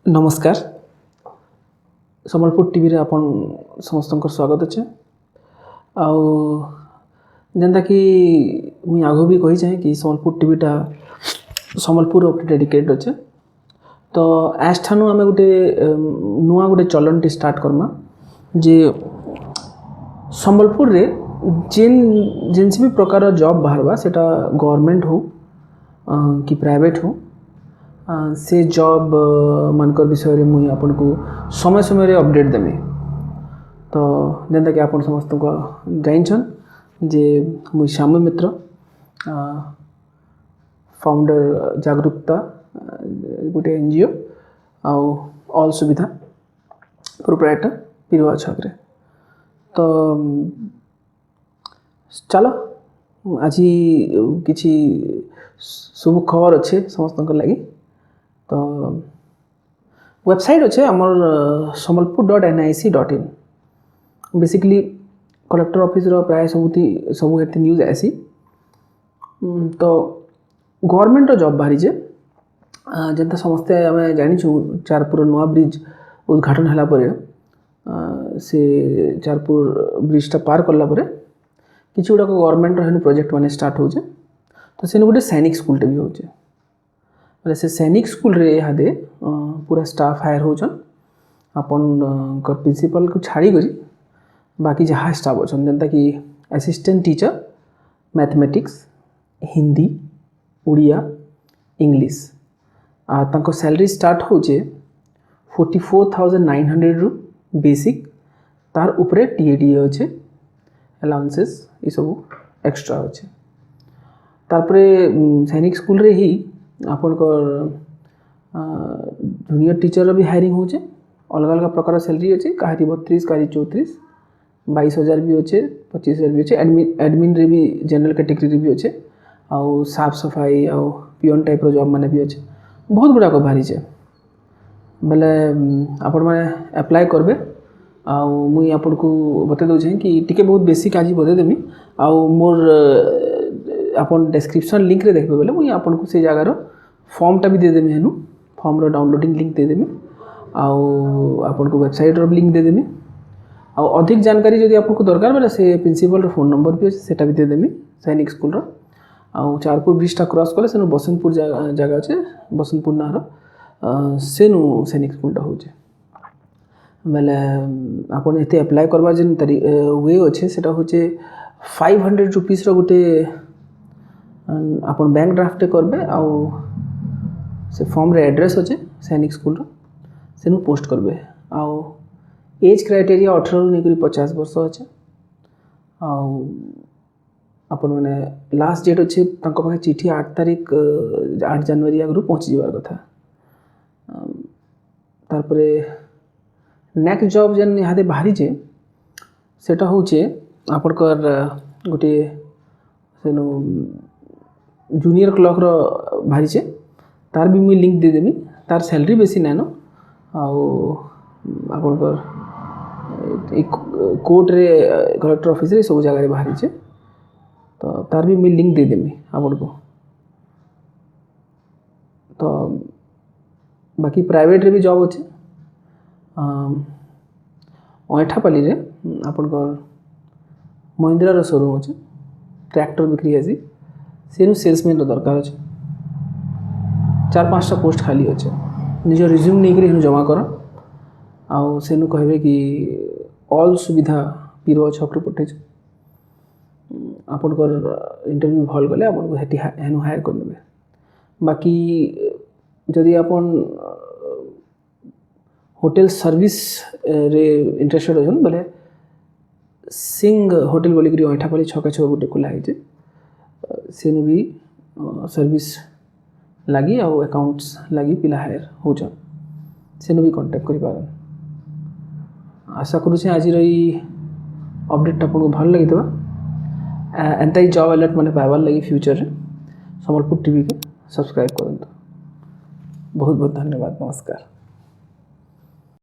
नमस्कार संबलपुर टीवी रे आपण समस्त स्वागत अच्छे आउ जेनता कि मुई आगु भी कही चाहे कि संबलपुर टीवीटा संबलपुर उपरे डेडिकेटेड अच्छे। तो आज ठानु आम गोटे नुआ गोटे चलनटी स्टार्ट करमा जे संबलपुर रे जेनसी भी प्रकार जॉब बाहरवा सेटा गवर्नमेंट हो कि प्राइवेट हो से जॉब मानकर विषय रे मुई आपन को समय समय रे अपडेट देमी। तो जेनता कि आपन समस्त को जाइछन जे मुई श्याम मित्र फाउंडर जागरूकता गोटे एनजीओ आउ ऑल सुविधा प्रोप्राइटर पिरुआ छकरे। तो चलो आज किछि शुभ खबर अच्छे समस्त लगी। तो वेबसाइट अच्छे आमर sambalpur.nic.in बेसिकली कलेक्टर ऑफिस रो प्राय सब एते न्यूज आसी। तो गवर्नमेंट रो जॉब बाहरी जे जेंता समस्ते आम जानी चारपुर नुआ ब्रिज उद्घाटन हला परे से चारपुर ब्रिजटा पार करला परे किछि गुडा गवर्नमेंट रो प्रोजेक्ट माने स्टार्ट हो जे। तो सेन गोटे सैनिक स्कूलटे भी होचे बोले से सैनिक स्कूल रे हादे पूरा स्टाफ हायर होचन अपन कर प्रिंसिपल को छाड़ी करी बाकी जहाँ स्टाफ अच्छन जेनता कि assistant teacher mathematics Hindi Odia English तांको सैलरी स्टार्ट होचे 44,900 रु बेसिक तार उपरे टीएडी अच्छे अलाउंसेस ये सब एक्स्ट्रा अच्छे। तारपरे सैनिक स्कूल रे ही आपन जूनियर टीचर भी हायरिंग होचे अलग अलग प्रकार सैलरी अच्छे कहारी 32 कहारी 34 22,000 भी अच्छे 25,000 भी अच्छे एडमिन रे भी जनरल कैटेगरी भी अच्छे आउ साफ सफाई आउ पियन टाइप जॉब माने भी अच्छे बहुत गुड़ाक बाहरी है बेले आपण मैंने अप्लाई करबे आउ मुई आपन को बता दूचे कि टिके बहुत बेसिक आज बतेदेमी आउ मोर आपन डिस्क्रिप्शन लिंक रे देखबे बेले मुई आपन को से जगार फॉर्मटा भी देदेमी हेनु फॉर्म रो डाउनलोडिंग लिंक देदेमी आउ आपन को वेबसाइट रो लिंक देदेमी आउ अधिक जानकारी जदि आपन को दरकार बेले से प्रिंसिपल रो फोन नंबर भी सेटा भी देदेमी सैनिक स्कूल रो आउ चारपुर ब्रिजटा क्रॉस कले सेनु बसंतपुर जगह अच्छे बसंतपुर नार सेनु सैनिक स्कूलटा होचे बेले आपन एते अप्लाई करबा जेन वे अच्छे सेटा होचे 500 रुपीस रो गोटे आपन बैंक ड्राफ्ट करबे आउ से फॉर्म रे एड्रेस अच्छे सैनिक स्कूल रो सेनु पोस्ट करबे आउ एज क्राइटेरिया 18 रु नेकरी 50 वर्ष अच्छे आउ आपन माने लास्ट डेट अच्छे तांको पाखे चिठी 8 तारीख 8 जनवरी आगु पहुँची जीवार कथा। तारपरे नेक्स्ट जॉब जेन यहाँ बाहरी जे सेटा होचे आपनकर गोटे सेनु जूनियर क्लर्क रो बाहरी छे तार भी मुई लिंक दे देमी तार सैलरी बेसी नानो आउ आपनकर कोर्ट रे कलेक्टर ऑफिस रे सब जगह बाहरी छे तो तार भी मुई लिंक दे देमी आपन को। तो बाकी प्राइवेट रे भी जॉब अच्छे ओठापाली रे आपनकर महिंद्रा रो शोरूम अच्छे ट्रैक्टर बिक्री आसी सेनु सेल्समैन रो दरकार अच्छे 4-5टा पोस्ट खाली अच्छे निज रिज्यूम नहीं करी जमा कर आउ सेनु कहबे कि ऑल सुविधा पिरो छक पठे आपन इंटरव्यू भल गले आपन को हेटी हेनु हायर कर नेबे। बाकी जदि आपन होटल सर्विस रे इंटरेस्टेड अछन बोले सिंह होटल बोली करी ओठापाली छका छ गोटे खुला है सेनु भी सर्विस लगी आउ अकाउंट्स लगी पिला हायर होचन सेनु भी कांटेक्ट करि पारन। आशा करूँ आज अपडेट आपको भल लगी एंता ही जॉब अलर्ट मैंने पाइबार लगी फ्यूचर रे संबलपुर टीवी के सब्सक्राइब करंतु। बहुत बहुत धन्यवाद नमस्कार।